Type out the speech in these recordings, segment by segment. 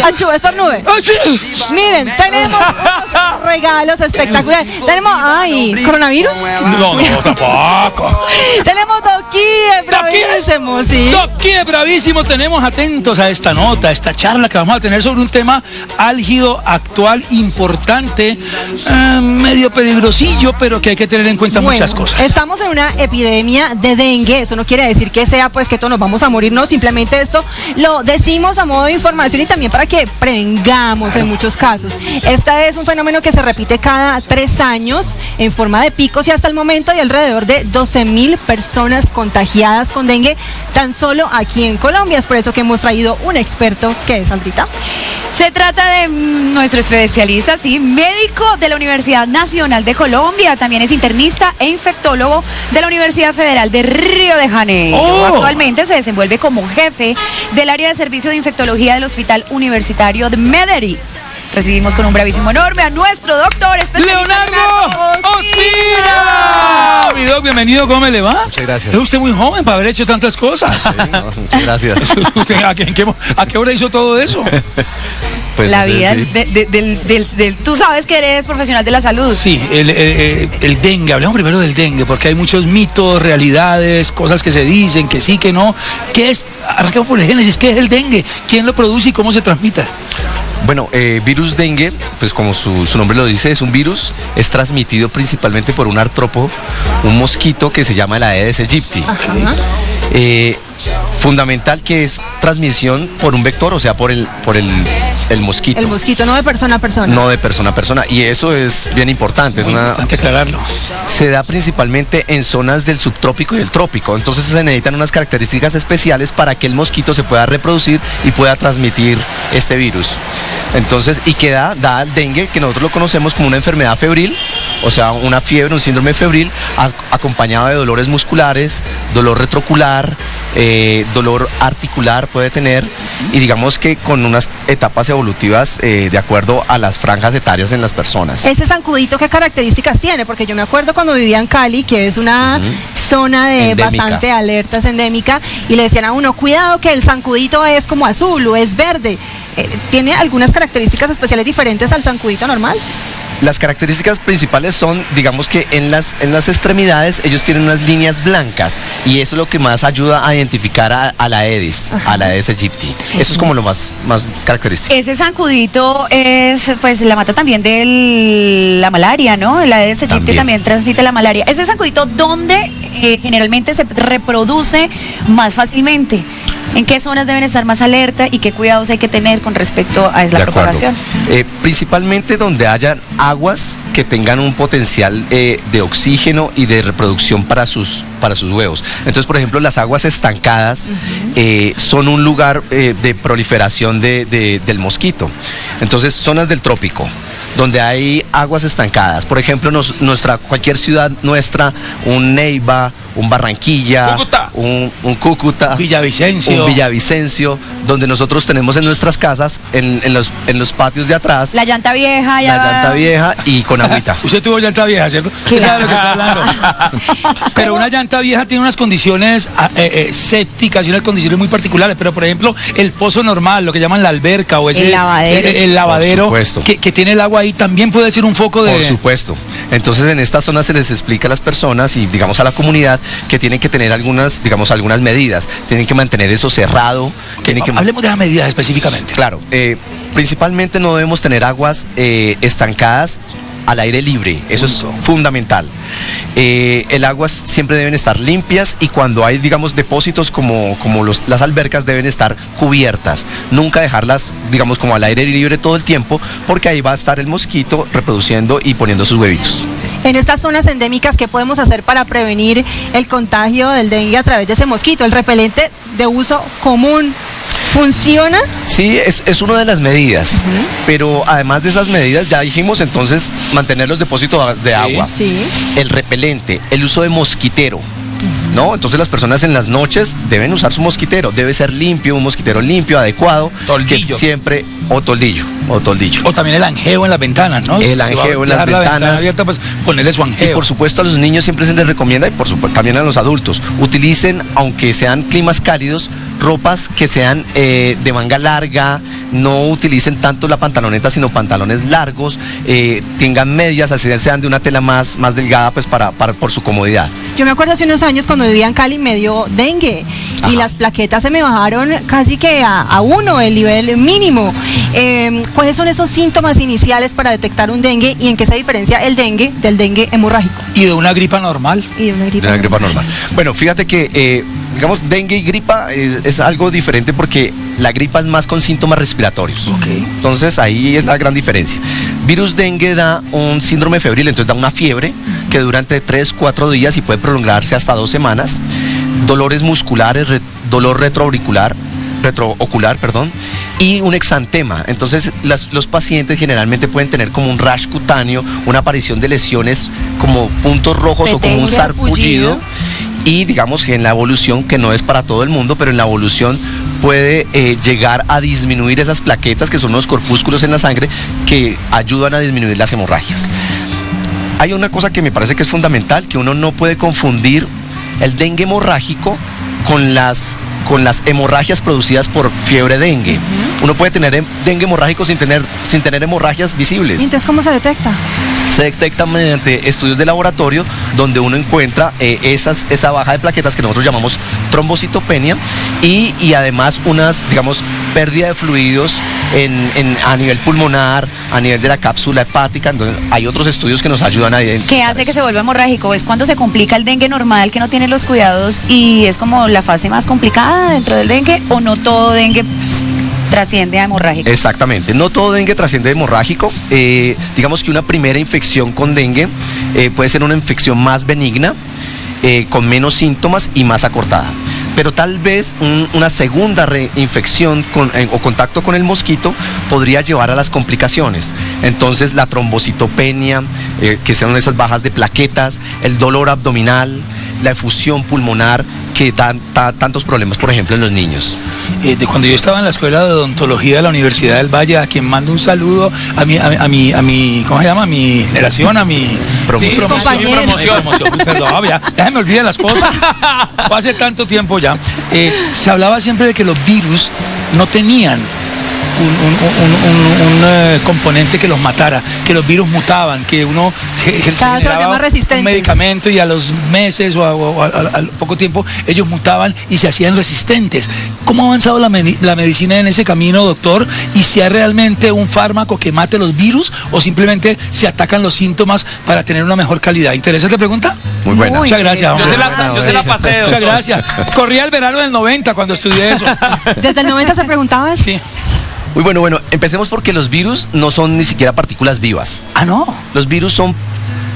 Achú, estornude. Miren, tenemos unos regalos espectaculares. Tenemos, ¿coronavirus? No, tampoco. Tenemos Doquier, bravísimo, sí. Doquier, bravísimo. Tenemos atentos a esta nota, a esta charla que vamos a tener sobre un tema álgido, actual, importante, medio peligrosillo, pero que hay que tener en cuenta muchas cosas. Estamos en una epidemia de dengue. Eso no quiere decir que sea pues que todos nos vamos a morir, no, simplemente esto lo decimos a modo de información y también para que prevengamos en muchos casos. Este es un fenómeno que se repite cada 3 años en forma de picos y hasta el momento hay alrededor de 12.000 personas contagiadas con dengue tan solo aquí en Colombia. Es por eso que hemos traído un experto que es Sandrita. Se trata de nuestro especialista, sí, médico de la Universidad Nacional de Colombia, también es internista e infectólogo de la Universidad Federal de Río de Janeiro. Actualmente se desenvuelve como jefe del área de servicio de infectología del Hospital Universitario de Medellín. Recibimos con un bravísimo enorme a nuestro doctor especialista Leonardo Ospina. Mi doc, bienvenido, ¿cómo le va? Muchas gracias. Es usted muy joven para haber hecho tantas cosas. Sí, no, muchas gracias. ¿A qué hora hizo todo eso? Pues la vida sí. tú sabes que eres profesional de la salud. Sí, el dengue, hablemos primero del dengue, porque hay muchos mitos, realidades, cosas que se dicen, que sí, que no. ¿Qué es? Arranquemos por el génesis, ¿qué es el dengue? ¿Quién lo produce y cómo se transmite? Bueno, virus dengue, pues como su nombre lo dice, es un virus, es transmitido principalmente por un artrópodo, un mosquito que se llama la Aedes aegypti. Fundamental que es transmisión por un vector, o sea, por el mosquito. El mosquito, no de persona a persona. No de persona a persona, y eso es bien importante. Muy importante aclararlo. Se da principalmente en zonas del subtrópico y el trópico, entonces se necesitan unas características especiales para que el mosquito se pueda reproducir y pueda transmitir este virus. Entonces, y que da el dengue, que nosotros lo conocemos como una enfermedad febril, o sea, una fiebre, un síndrome febril, acompañado de dolores musculares, dolor retrocular, dolor articular puede tener, y digamos que con unas etapas evolutivas de acuerdo a las franjas etarias en las personas. Ese zancudito, ¿qué características tiene? Porque yo me acuerdo cuando vivía en Cali, que es una zona de endémica, bastante alertas, endémica, y le decían a uno, cuidado que el zancudito es como azul o es verde. ¿Tiene algunas características especiales diferentes al zancudito normal? Las características principales son, digamos que en las extremidades ellos tienen unas líneas blancas y eso es lo que más ayuda a identificar a la Aedes, a la Aedes aegypti. Eso es como lo más característico. Ese zancudito es, pues, la mata también de la malaria, ¿no? La Aedes aegypti también transmite la malaria. Ese zancudito, ¿dónde generalmente se reproduce más fácilmente? ¿En qué zonas deben estar más alerta y qué cuidados hay que tener con respecto a la propagación? Principalmente donde hayan aguas que tengan un potencial de oxígeno y de reproducción para sus huevos. Entonces, por ejemplo, las aguas estancadas son un lugar de proliferación del mosquito. Entonces, zonas del trópico, donde hay aguas estancadas, por ejemplo, cualquier ciudad nuestra, un Neiva, un Barranquilla, Cúcuta, un Cúcuta, Villavicencio, un Villavicencio, donde nosotros tenemos en nuestras casas, en los patios de atrás, la llanta vieja, y con agüita. Usted tuvo llanta vieja, ¿cierto? Usted sabe de lo que está hablando. Pero una llanta vieja tiene unas condiciones sépticas y unas condiciones muy particulares. Pero, por ejemplo, el pozo normal, lo que llaman la alberca o ese el lavadero que tiene el agua ahí, también puede ser un foco de... Por supuesto. Entonces, en esta zona se les explica a las personas y, digamos, a la comunidad que tienen que tener algunas medidas. Tienen que mantener eso cerrado. Hablemos de las medidas específicamente. Claro. Principalmente no debemos tener aguas estancadas al aire libre, eso es fundamental. El agua siempre deben estar limpias y cuando hay, digamos, depósitos como las albercas deben estar cubiertas. Nunca dejarlas, digamos, como al aire libre todo el tiempo, porque ahí va a estar el mosquito reproduciendo y poniendo sus huevitos. En estas zonas endémicas, ¿qué podemos hacer para prevenir el contagio del dengue a través de ese mosquito? ¿El repelente de uso común funciona? Sí, es una de las medidas, pero además de esas medidas, ya dijimos, entonces, mantener los depósitos de agua, el repelente, el uso de mosquitero, ¿no? Entonces las personas en las noches deben usar su mosquitero, debe ser limpio, un mosquitero limpio, adecuado, toldillo. Que siempre, o toldillo. O también el anjeo en las ventanas, ¿no? El anjeo en las ventanas. La ventana abierta, pues ponerle su anjeo. Y por supuesto a los niños siempre se les recomienda, y por supuesto también a los adultos, utilicen, aunque sean climas cálidos, ropas que sean de manga larga, no utilicen tanto la pantaloneta, sino pantalones largos, tengan medias, así sean de una tela más delgada, pues por su comodidad. Yo me acuerdo hace unos años cuando vivía en Cali me dio dengue. Ajá. Y las plaquetas se me bajaron casi que a 1, el nivel mínimo. ¿Cuáles son esos síntomas iniciales para detectar un dengue y en qué se diferencia el dengue del dengue hemorrágico? ¿Y de una gripa normal? Y de una gripa normal. Bueno, fíjate que digamos, dengue y gripa es algo diferente porque la gripa es más con síntomas respiratorios. Okay. Entonces ahí es la gran diferencia. Virus dengue da un síndrome febril, entonces da una fiebre que dura entre 3-4 días y puede prolongarse hasta 2 semanas. Dolores musculares, dolor retroocular, y un exantema. Entonces los pacientes generalmente pueden tener como un rash cutáneo, una aparición de lesiones como puntos rojos o como un sarpullido. Y digamos que en la evolución, que no es para todo el mundo, pero en la evolución puede llegar a disminuir esas plaquetas, que son los corpúsculos en la sangre, que ayudan a disminuir las hemorragias. Hay una cosa que me parece que es fundamental, que uno no puede confundir el dengue hemorrágico con las hemorragias producidas por fiebre dengue. Uno puede tener dengue hemorrágico sin tener hemorragias visibles. ¿Y entonces cómo se detecta? Se detecta mediante estudios de laboratorio donde uno encuentra esa baja de plaquetas que nosotros llamamos trombocitopenia y además unas, digamos, pérdida de fluidos a nivel pulmonar, a nivel de la cápsula hepática. Entonces, hay otros estudios que nos ayudan a identificar. ¿Qué hace que se vuelva hemorrágico? ¿Es cuando se complica el dengue normal, que no tiene los cuidados y es como la fase más complicada dentro del dengue, o no todo dengue trasciende a hemorrágico? Exactamente, no todo dengue trasciende a hemorrágico. Digamos que una primera infección con dengue puede ser una infección más benigna, con menos síntomas y más acortada. Pero tal vez una segunda reinfección o contacto con el mosquito podría llevar a las complicaciones. Entonces la trombocitopenia, que son esas bajas de plaquetas, el dolor abdominal, la efusión pulmonar, que dan tantos problemas, por ejemplo, en los niños. De cuando yo estaba en la escuela de odontología de la Universidad del Valle, a quien mando un saludo, a mi ¿cómo se llama? A mi generación, a mi promoción. Perdón, ya se me olvidan las cosas. Fue hace tanto tiempo ya. Se hablaba siempre de que los virus no tenían un componente que los matara, que los virus mutaban, que uno generaba un medicamento y a los meses o al poco tiempo ellos mutaban y se hacían resistentes. ¿Cómo ha avanzado la medicina en ese camino, doctor? ¿Y si hay realmente un fármaco que mate los virus o simplemente se atacan los síntomas para tener una mejor calidad? ¿Interesante pregunta? Muy buena. Muchas gracias. Yo se la pasé. Muchas gracias. Corría el verano del 90 cuando estudié eso. ¿Desde el 90 se preguntaba eso? Sí. Muy bueno, empecemos porque los virus no son ni siquiera partículas vivas. Ah, no. Los virus son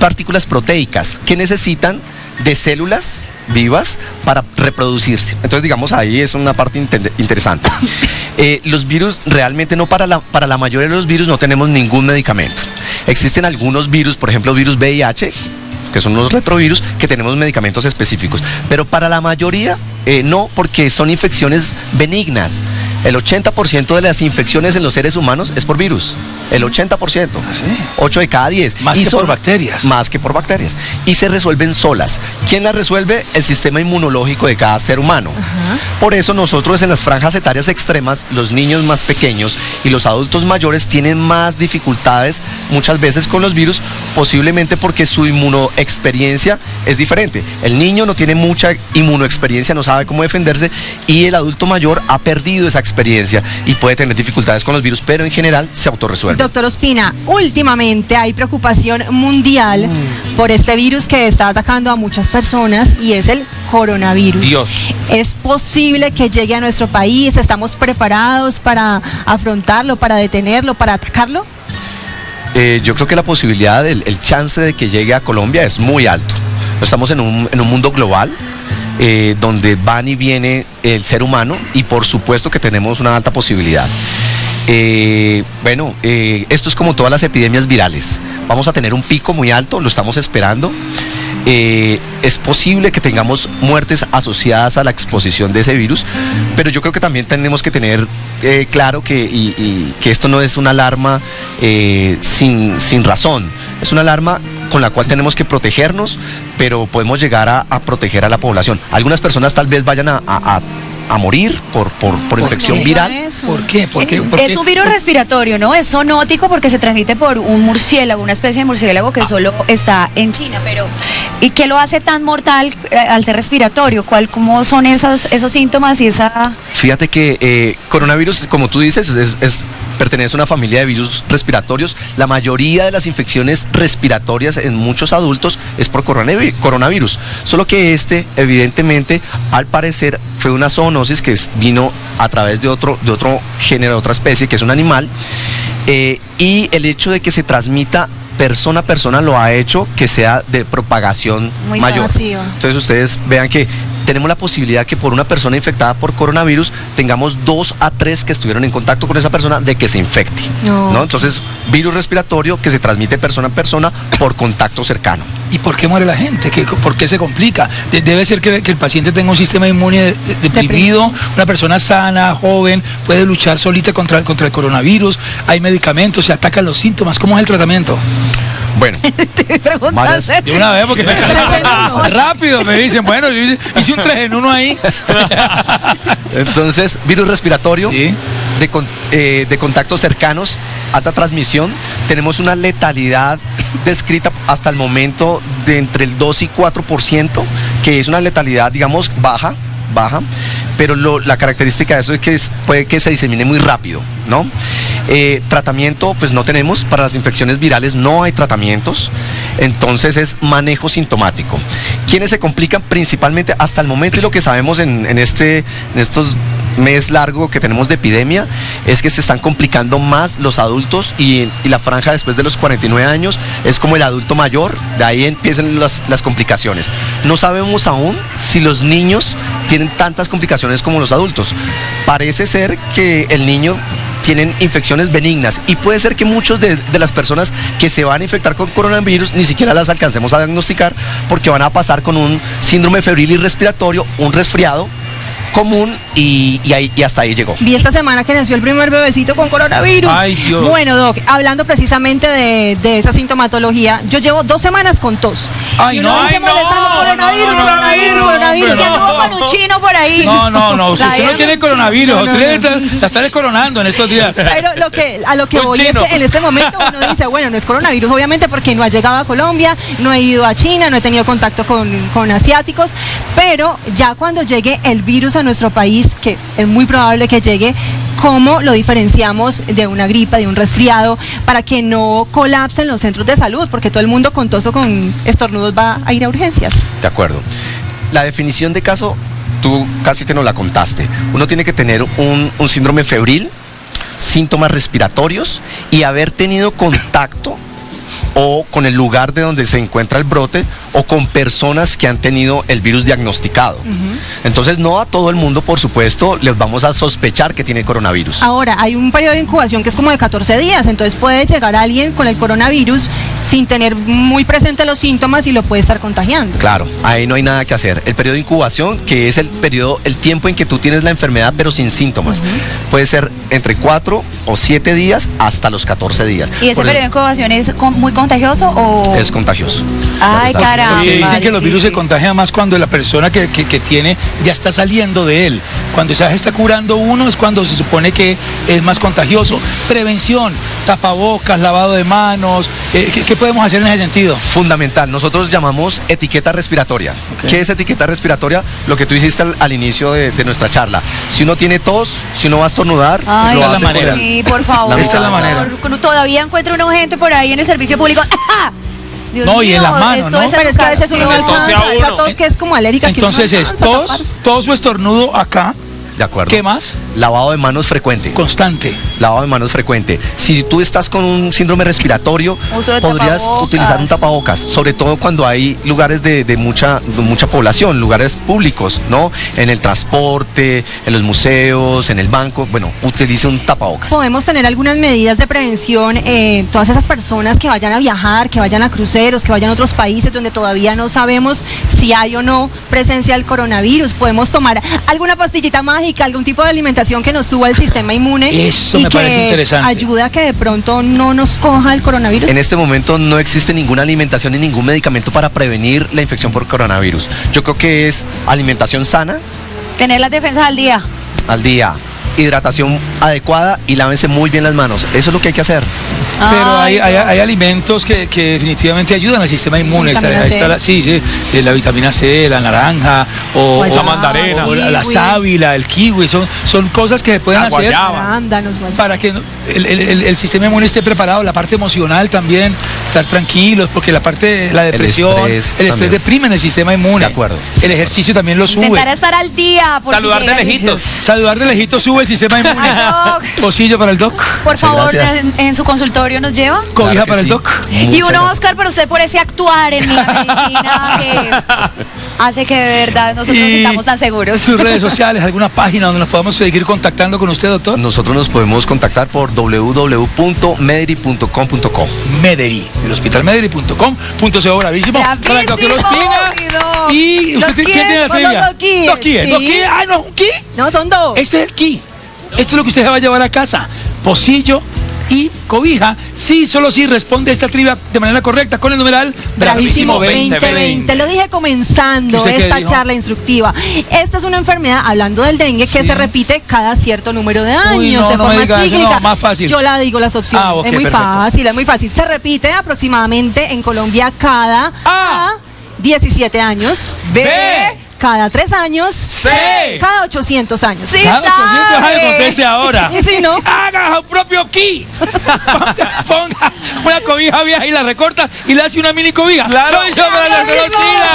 partículas proteicas que necesitan de células vivas para reproducirse. Entonces, digamos, ahí es una parte interesante. Los virus realmente no, para la mayoría de los virus no tenemos ningún medicamento. Existen algunos virus, por ejemplo, virus VIH, que son los retrovirus, que tenemos medicamentos específicos. Pero para la mayoría no, porque son infecciones benignas. El 80% de las infecciones en los seres humanos es por virus. El 80%. ¿Sí? 8 de cada 10. Más que por bacterias. Más que por bacterias. Y se resuelven solas. ¿Quién las resuelve? El sistema inmunológico de cada ser humano. Por eso nosotros en las franjas etarias extremas, los niños más pequeños y los adultos mayores tienen más dificultades muchas veces con los virus, posiblemente porque su inmunoexperiencia es diferente. El niño no tiene mucha inmunoexperiencia, no sabe cómo defenderse, y el adulto mayor ha perdido esa experiencia y puede tener dificultades con los virus, pero en general se autorresuelve. Doctor Ospina, últimamente hay preocupación mundial por este virus que está atacando a muchas personas y es el coronavirus. Dios. ¿Es posible que llegue a nuestro país? ¿Estamos preparados para afrontarlo, para detenerlo, para atacarlo? Yo creo que la posibilidad, el chance de que llegue a Colombia es muy alto. Estamos en un mundo global, donde van y viene el ser humano, y por supuesto que tenemos una alta posibilidad. Esto es como todas las epidemias virales. Vamos a tener un pico muy alto, lo estamos esperando. Es posible que tengamos muertes asociadas a la exposición de ese virus, pero yo creo que también tenemos que tener claro que esto no es una alarma sin razón. Es una alarma con la cual tenemos que protegernos, pero podemos llegar a proteger a la población. Algunas personas tal vez vayan a a morir por infección viral. ¿Por qué? Es un virus respiratorio, ¿no? Es zoonótico porque se transmite por un murciélago, una especie de murciélago que solo está en China, pero ¿y qué lo hace tan mortal al ser respiratorio? ¿Cómo son esos síntomas y esa...? Fíjate que coronavirus, como tú dices, pertenece a una familia de virus respiratorios. La mayoría de las infecciones respiratorias en muchos adultos es por coronavirus. Solo que evidentemente, al parecer, fue una zoonosis que vino a través de otro género, de otra especie, que es un animal. Y el hecho de que se transmita persona a persona lo ha hecho que sea de propagación muy mayor. masiva. Entonces ustedes vean que tenemos la posibilidad que por una persona infectada por coronavirus tengamos 2 a 3 que estuvieron en contacto con esa persona de que se infecte. ¿No? Entonces, virus respiratorio que se transmite persona a persona por contacto cercano. ¿Y por qué muere la gente? ¿Por qué se complica? Debe ser que el paciente tenga un sistema inmune deprimido, una persona sana, joven, puede luchar solita contra el coronavirus, hay medicamentos, se atacan los síntomas. ¿Cómo es el tratamiento? Bueno, de una vez, porque rápido me dicen, bueno, yo hice un 3 en 1 ahí. Entonces, virus respiratorio, ¿sí? de contactos cercanos, alta transmisión. Tenemos una letalidad descrita hasta el momento de entre el 2 y 4%, que es una letalidad, digamos, baja, pero la característica de eso es que puede que se disemine muy rápido, ¿no? Tratamiento, pues no tenemos. Para las infecciones virales no hay tratamientos, entonces es manejo sintomático. ¿Quiénes se complican? Principalmente hasta el momento, y lo que sabemos en estos mes largo que tenemos de epidemia, es que se están complicando más los adultos y la franja después de los 49 años es como el adulto mayor, de ahí empiezan las complicaciones. No sabemos aún si los niños tienen tantas complicaciones como los adultos. Parece ser que el niño tienen infecciones benignas y puede ser que muchos de las personas que se van a infectar con coronavirus ni siquiera las alcancemos a diagnosticar, porque van a pasar con un síndrome febril y respiratorio, un resfriado común y hasta ahí llegó. Vi esta semana que nació el primer bebecito con coronavirus. Ay, Dios. Bueno, Doc, hablando precisamente de esa sintomatología, yo llevo 2 semanas con tos. Ay, no, coronavirus. Ya tuvo con un chino por ahí. No, usted no tiene coronavirus, usted la está descoronando en estos días. Pero a lo que voy es que en este momento uno dice, bueno, no es coronavirus, obviamente, porque no ha llegado a Colombia, no he ido a China, no he tenido contacto con asiáticos, pero ya cuando llegue el virus a nuestro país, que es muy probable que llegue, ¿cómo lo diferenciamos de una gripa, de un resfriado, para que no colapsen los centros de salud? Porque todo el mundo con tos o con estornudos va a ir a urgencias. De acuerdo. La definición de caso, tú casi que nos la contaste. Uno tiene que tener un síndrome febril, síntomas respiratorios y haber tenido contacto o con el lugar de donde se encuentra el brote o con personas que han tenido el virus diagnosticado. Entonces no a todo el mundo, por supuesto, les vamos a sospechar que tiene coronavirus. Ahora, hay un periodo de incubación que es como de 14 días, entonces puede llegar alguien con el coronavirus sin tener muy presente los síntomas y lo puede estar contagiando. Claro, ahí no hay nada que hacer. El periodo de incubación, que es el tiempo en que tú tienes la enfermedad pero sin síntomas, puede ser entre 4 o 7 días hasta los 14 días. ¿Y ese periodo de incubación es muy contagioso o...? Es contagioso. Ay, caramba. Oye, dicen que los virus se contagian más cuando la persona que tiene ya está saliendo de él. Cuando ya se está curando uno es cuando se supone que es más contagioso. Prevención, tapabocas, lavado de manos, ¿qué podemos hacer en ese sentido? Fundamental, nosotros llamamos etiqueta respiratoria. Okay. ¿Qué es etiqueta respiratoria? Lo que tú hiciste al inicio de nuestra charla. Si uno tiene tos, si uno va a estornudar, ay, esta es la manera. Sí, por favor. Esta es la manera. Todavía encuentro una gente por ahí en el servicio público. Dios no, mío, y en las manos, ¿no? Pero es que a veces uno no alcanza, esa tos que es como alérgica. Entonces que es tos o estornudo acá. De acuerdo. ¿Qué más? Lavado de manos frecuente. Constante. Lavado de manos frecuente. Si tú estás con un síndrome respiratorio, podrías utilizar un tapabocas, sobre todo cuando hay lugares de mucha población, lugares públicos, ¿no? En el transporte, en los museos, en el banco, bueno, utilice un tapabocas. Podemos tener algunas medidas de prevención, todas esas personas que vayan a viajar, que vayan a cruceros, que vayan a otros países donde todavía no sabemos si hay o no presencia del coronavirus. Podemos tomar alguna pastillita mágica, algún tipo de alimentación que nos suba el sistema inmune. Eso me parece interesante. Ayuda a que de pronto no nos coja el coronavirus. En este momento no existe ninguna alimentación ni ningún medicamento para prevenir la infección por coronavirus. Yo creo que es alimentación sana, Tener las defensas al día. Al día. Hidratación adecuada y lávense muy bien las manos. Eso es lo que hay que hacer. Pero Ay, hay alimentos que definitivamente ayudan al sistema inmune. Vitamina Ahí C. está la vitamina C, la naranja, o Guayaba, mandarina. o la kiwi, sábila, el kiwi. Son cosas que se pueden La hacer guayaba. arándanos, guayaba. para que el sistema inmune esté preparado. La parte emocional también, estar tranquilos, porque la parte de la depresión, el estrés también. deprime en el sistema inmune. De acuerdo. El ejercicio también lo sube. Intentar estar al día. Por Saludar si de llega- lejitos. Saludar de lejito sube el sistema inmune. Ay, doc. Pocillo para el doc. Por Muchas favor, gracias. en su consultorio nos lleva. Cobija Claro que para el sí. doc. Y Muchas uno, gracias. Oscar, para usted por ese actuar en la medicina que hace que de verdad nosotros nos Y sintamos tan seguros. Sus redes sociales, alguna página donde nos podamos seguir contactando con usted, doctor. Nosotros nos podemos contactar por www.mederi.com.co. Mederi, el hospital mederi.com.co, bravísimo. Para el doctor Bravísimo, Ospina. mi doc. Y Los usted, ¿quién tiene la son trivia? los dos keys, Dos keys, sí. dos keys. Ay, no, ¿un key? No, son dos. Este es el key. Esto es lo que usted se va a llevar a casa. Pocillo y cobija. Sí, solo sí responde esta trivia de manera correcta con el numeral Bravísimo Bravísimo 2020. Lo dije comenzando ¿Y usted qué esta dijo? charla instructiva. Esta es una enfermedad, hablando del dengue, que Sí. se repite cada cierto número de años, Uy, no, de no me forma diga eso, cíclica. no, más fácil. Yo la digo las opciones. Ah, ok, es muy perfecto. fácil, es muy fácil. Se repite aproximadamente en Colombia cada A. 17 años. B. Cada 3 años. C. Cada 800 años. Sí. Cada 800 sabe. años, conteste ahora. Y si no, Haga su propio key. Ponga una cobija vieja y la recorta y le hace una mini cobija. Claro. Lo hizo para la Bravísimo. Celestina.